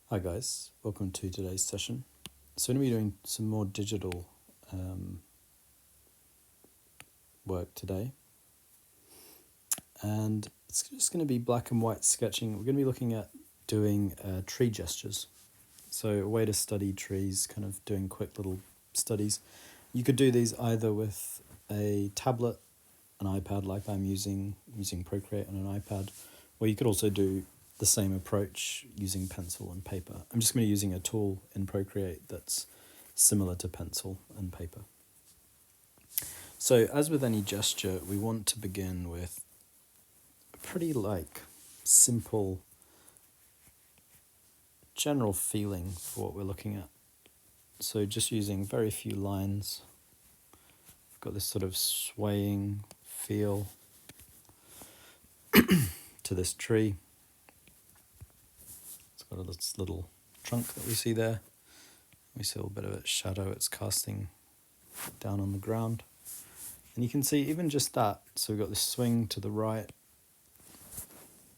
Hi guys, welcome to today's session. So we're going to be doing some more digital work today. And it's just going to be black and white sketching. We're going to be looking at doing tree gestures. So a way to study trees, kind of doing quick little studies. You could do these either with a tablet, an iPad like I'm using Procreate on an iPad, or you could also do the same approach using pencil and paper. I'm just going to be using a tool in Procreate that's similar to pencil and paper. So as with any gesture, we want to begin with a pretty simple general feeling for what we're looking at. So just using very few lines. I've got this sort of swaying feel to this tree. It's got this little trunk that we see there. We see a little bit of its shadow it's casting down on the ground. And you can see even just that, so we've got this swing to the right.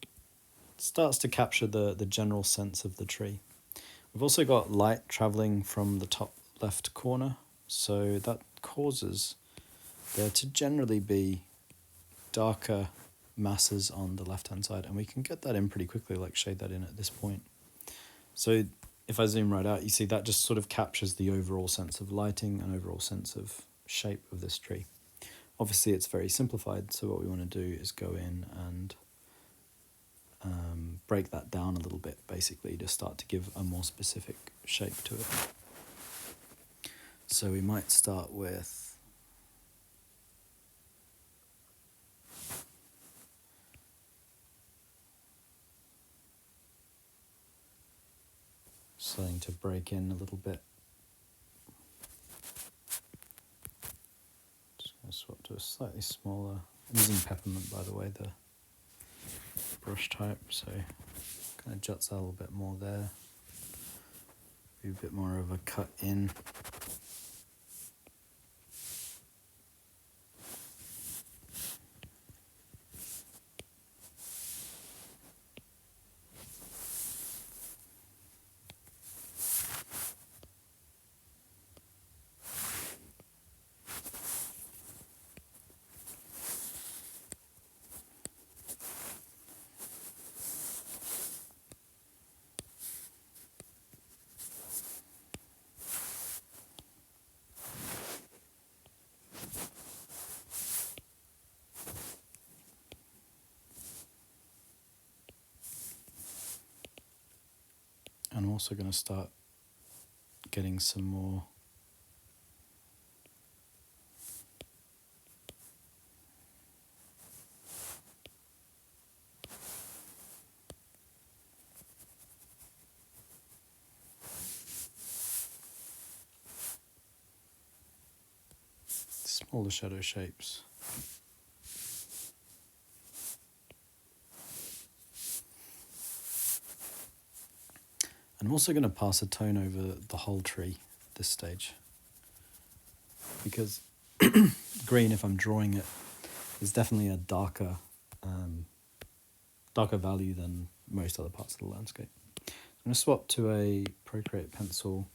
It starts to capture the general sense of the tree. We've also got light travelling from the top left corner, so that causes there to generally be darker masses on the left-hand side, and we can get that in pretty quickly, like shade that in at this point. So if I zoom right out, you see that just sort of captures the overall sense of lighting and overall sense of shape of this tree. Obviously it's very simplified, so what we want to do is go in and break that down a little bit, basically, to start to give a more specific shape to it. So we might start with starting to break in a little bit. Just going to swap to a slightly smaller. I'm using peppermint, by the way, the brush type, so kind of juts out a little bit more there. Be a bit more of a cut in. And I'm also going to start getting some more smaller shadow shapes. And I'm also going to pass a tone over the whole tree at this stage, because green, if I'm drawing it, is definitely a darker value than most other parts of the landscape. I'm going to swap to a Procreate pencil.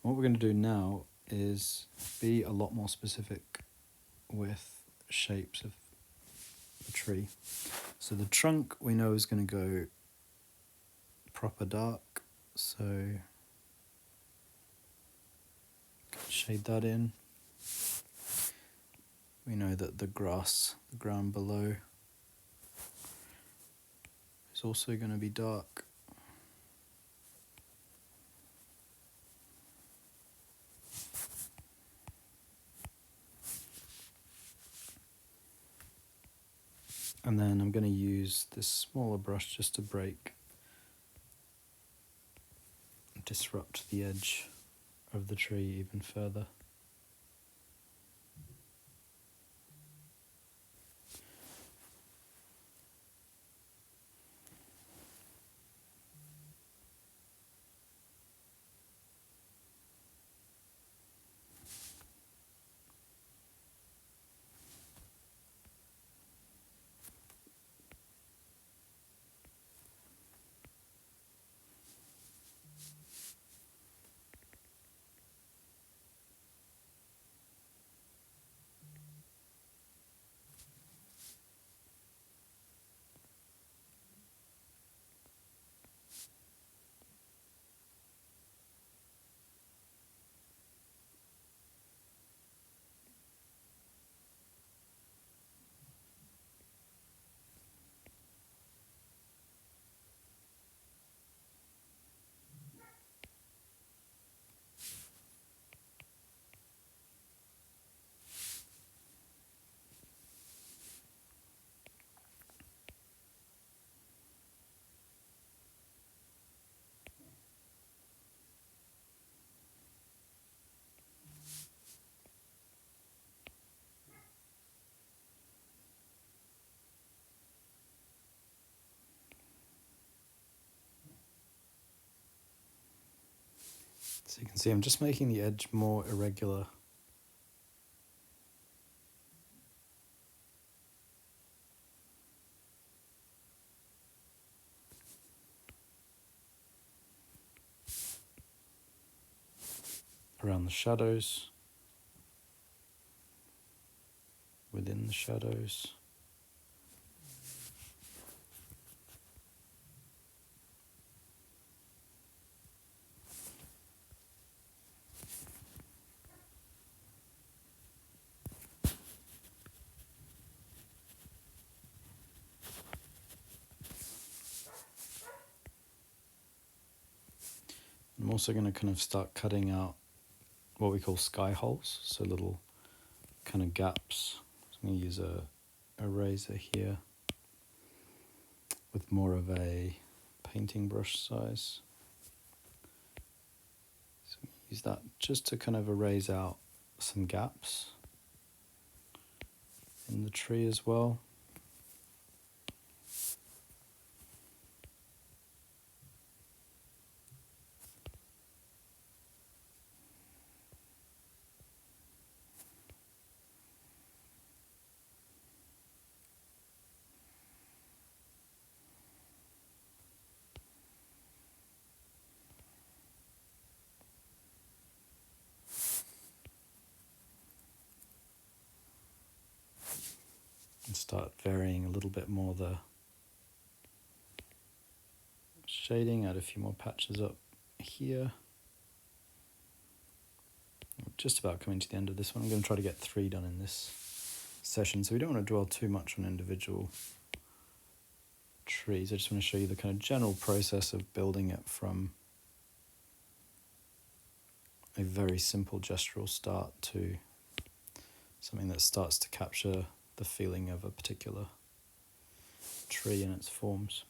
What we're going to do now is be a lot more specific with shapes of the tree. So the trunk we know is going to go proper dark, so shade that in. We know that the grass, the ground below, is also going to be dark. And then I'm going to use this smaller brush just to disrupt the edge of the tree even further. So you can see I'm just making the edge more irregular. Around the shadows, within the shadows. I'm also going to kind of start cutting out what we call sky holes, so little kind of gaps. So I'm going to use a razor here with more of a painting brush size. So use that just to kind of erase out some gaps in the tree as well. And start varying a little bit more the shading, add a few more patches up here. I'm just about coming to the end of this one. I'm going to try to get 3 done in this session, so we don't want to dwell too much on individual trees. I just want to show you the kind of general process of building it from a very simple gestural start to something that starts to capture the feeling of a particular tree and its forms.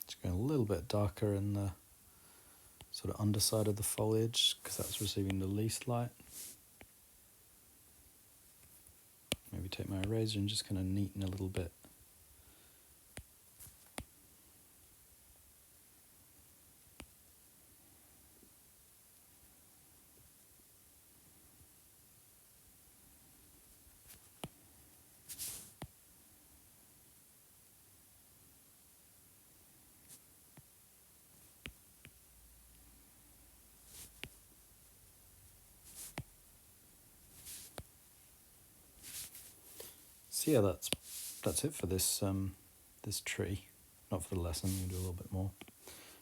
Just going a little bit darker in the sort of underside of the foliage because that's receiving the least light. Maybe take my eraser and just kind of neaten a little bit. So yeah, that's it for this this tree. Not for the lesson, I'm going to do a little bit more.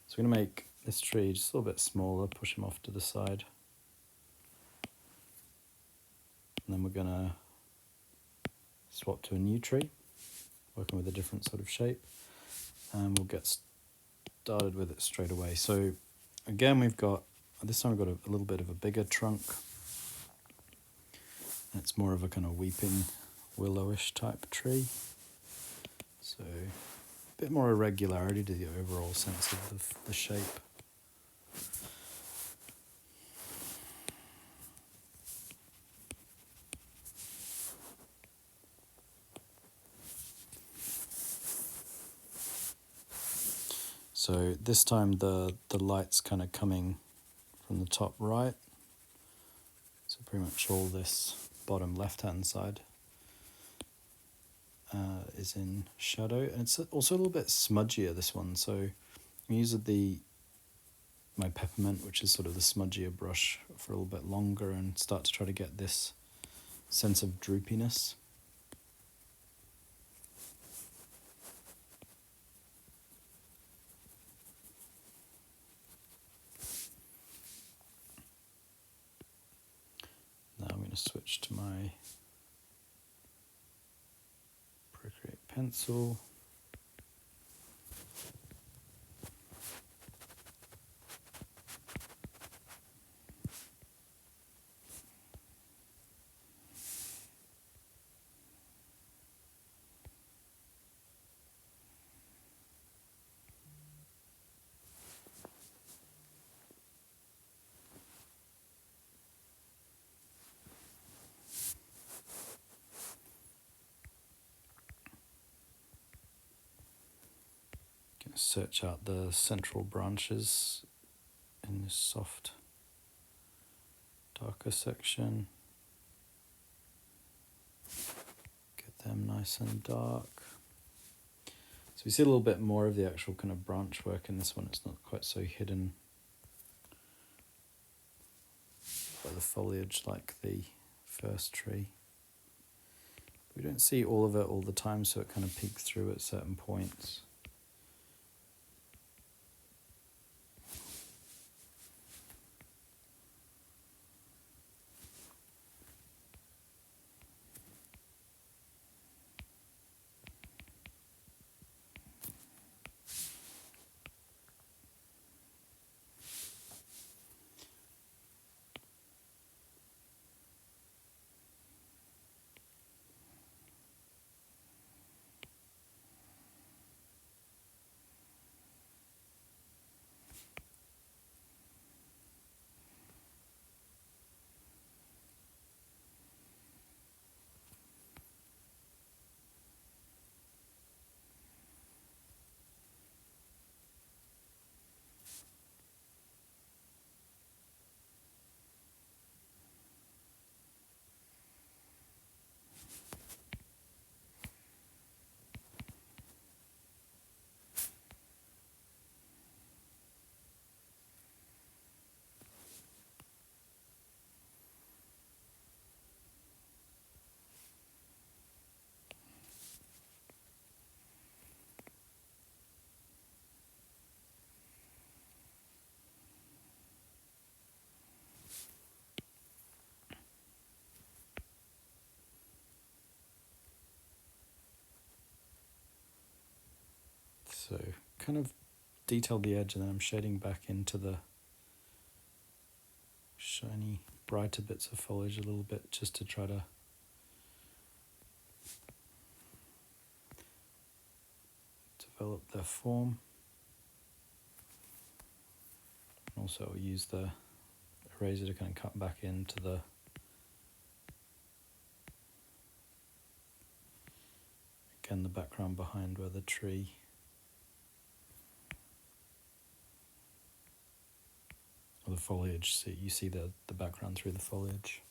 So we're going to make this tree just a little bit smaller, push him off to the side. And then we're going to swap to a new tree, working with a different sort of shape. And we'll get started with it straight away. So again, this time we've got a little bit of a bigger trunk. It's more of a kind of weeping willowish type tree. So a bit more irregularity to the overall sense of the shape. So this time the light's kind of coming from the top right. So pretty much all this bottom left-hand side is in shadow. And it's also a little bit smudgier, this one. So I'm using my peppermint, which is sort of the smudgier brush, for a little bit longer and start to try to get this sense of droopiness. my Procreate pencil. Search out the central branches in this soft, darker section. Get them nice and dark. So we see a little bit more of the actual kind of branch work in this one. It's not quite so hidden by the foliage like the first tree. We don't see all of it all the time, so it kind of peeks through at certain points. So kind of detailed the edge, and then I'm shading back into the shiny, brighter bits of foliage a little bit, just to try to develop their form. Also, I'll use the eraser to kind of cut back into the background behind where the tree or the foliage, so you see the background through the foliage.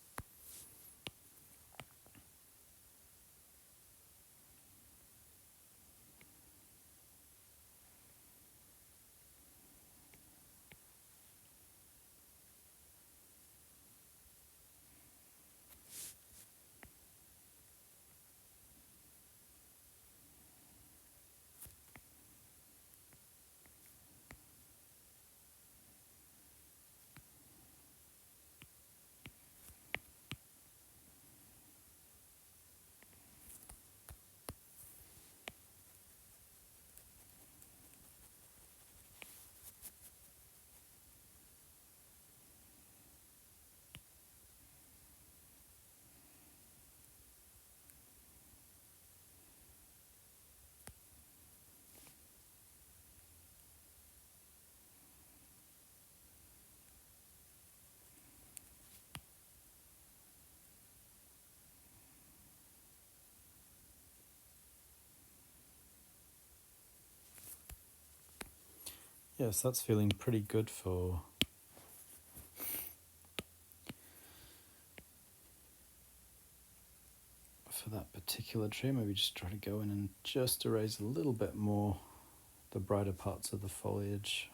Yes, that's feeling pretty good for that particular tree. Maybe just try to go in and just erase a little bit more the brighter parts of the foliage.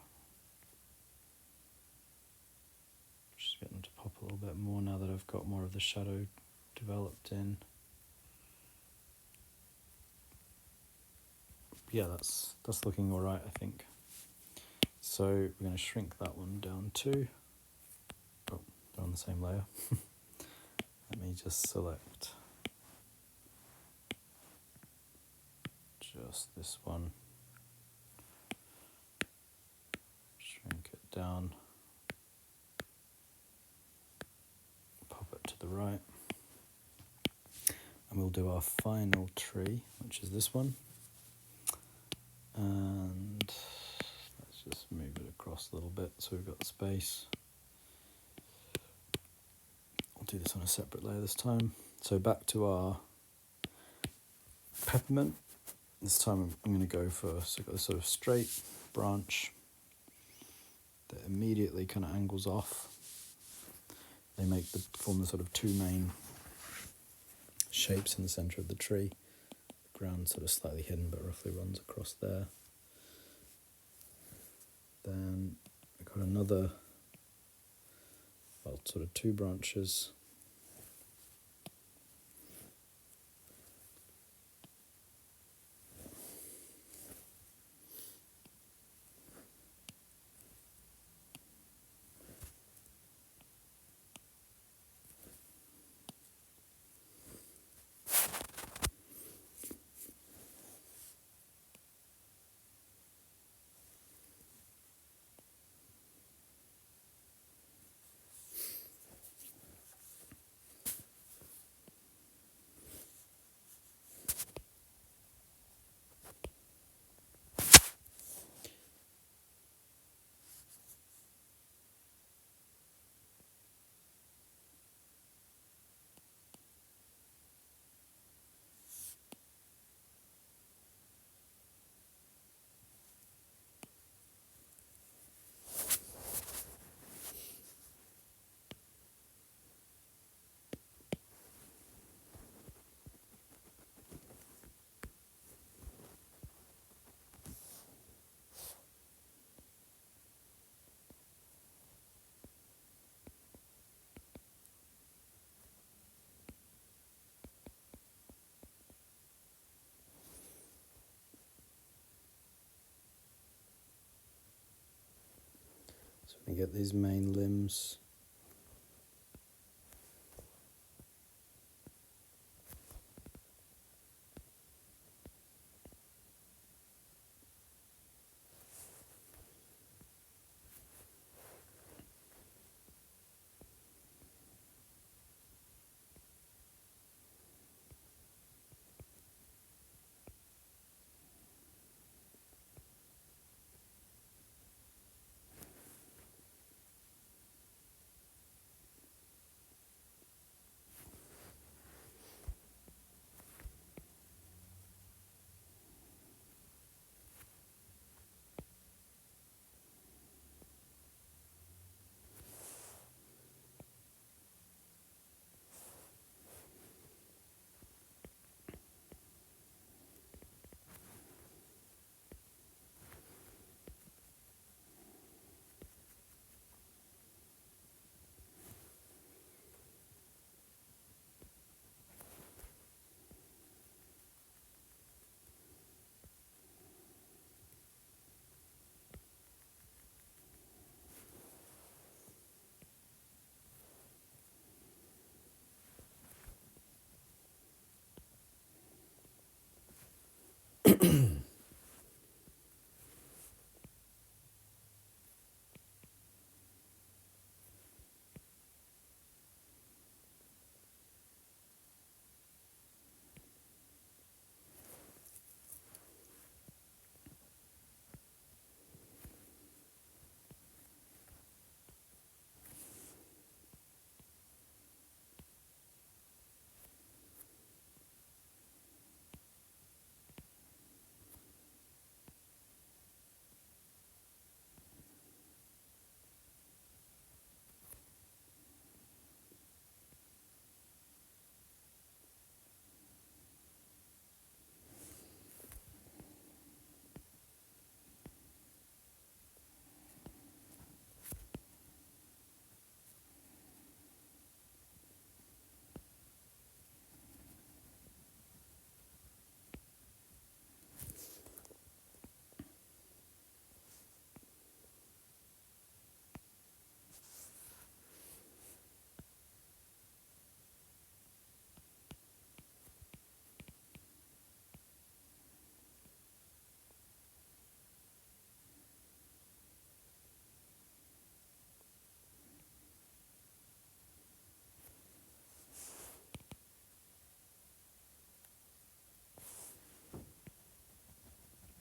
Just get them to pop a little bit more now that I've got more of the shadow developed in. Yeah, that's looking all right, I think. So we're going to shrink that one down too. Oh, they're on the same layer. Let me just select just this one, shrink it down, pop it to the right, and we'll do our final tree, which is this one. And let's just move it across a little bit so we've got space. I'll do this on a separate layer this time. So back to our peppermint. This time I'm going to go for, so I've got a sort of straight branch that immediately kind of angles off. They form the sort of two main shapes in the centre of the tree. The ground sort of slightly hidden but roughly runs across there. Then I've got another, well, sort of two branches. So we get these main limbs.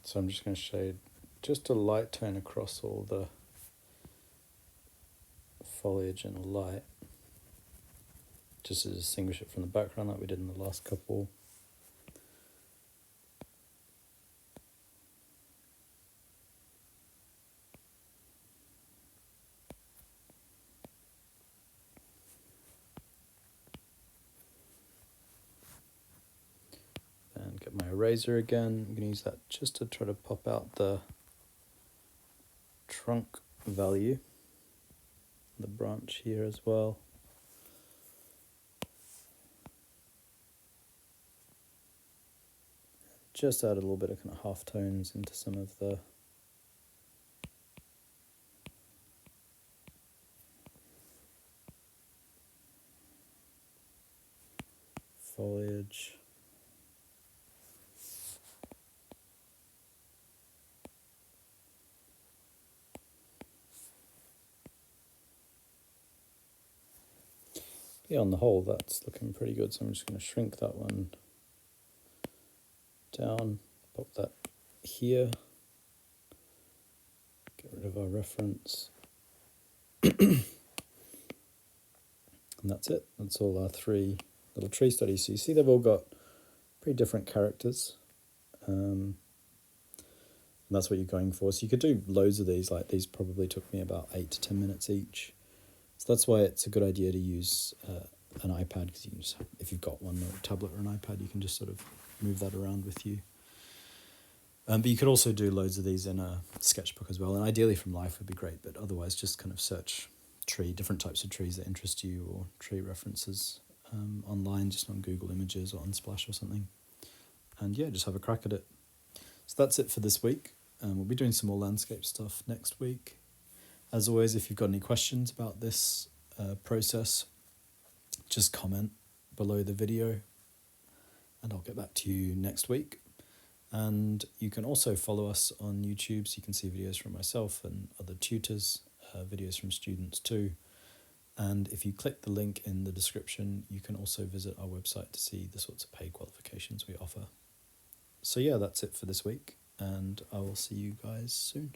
So I'm just going to shade just a light tone across all the foliage and light, just to distinguish it from the background like we did in the last couple. And get my eraser again. I'm going to use that just to try to pop out the trunk value, the branch here as well. Just add a little bit of kind of half tones into some of the foliage. Yeah, on the whole, that's looking pretty good. So I'm just going to shrink that one down, pop that here, get rid of our reference. And that's it. That's all our 3 little tree studies. So you see they've all got pretty different characters. And that's what you're going for. So you could do loads of these. Like these probably took me about 8 to 10 minutes each. So that's why it's a good idea to use an iPad, because you can just, if you've got one, or a tablet or an iPad, you can just sort of move that around with you. But you could also do loads of these in a sketchbook as well, and ideally from life would be great, but otherwise just kind of search different types of trees that interest you, or tree references online, just on Google Images or Unsplash or something. And yeah, just have a crack at it. So that's it for this week. We'll be doing some more landscape stuff next week. As always, if you've got any questions about this process, just comment below the video and I'll get back to you next week. And you can also follow us on YouTube, so you can see videos from myself and other tutors, videos from students too. And if you click the link in the description, you can also visit our website to see the sorts of paid qualifications we offer. So yeah, that's it for this week, and I will see you guys soon.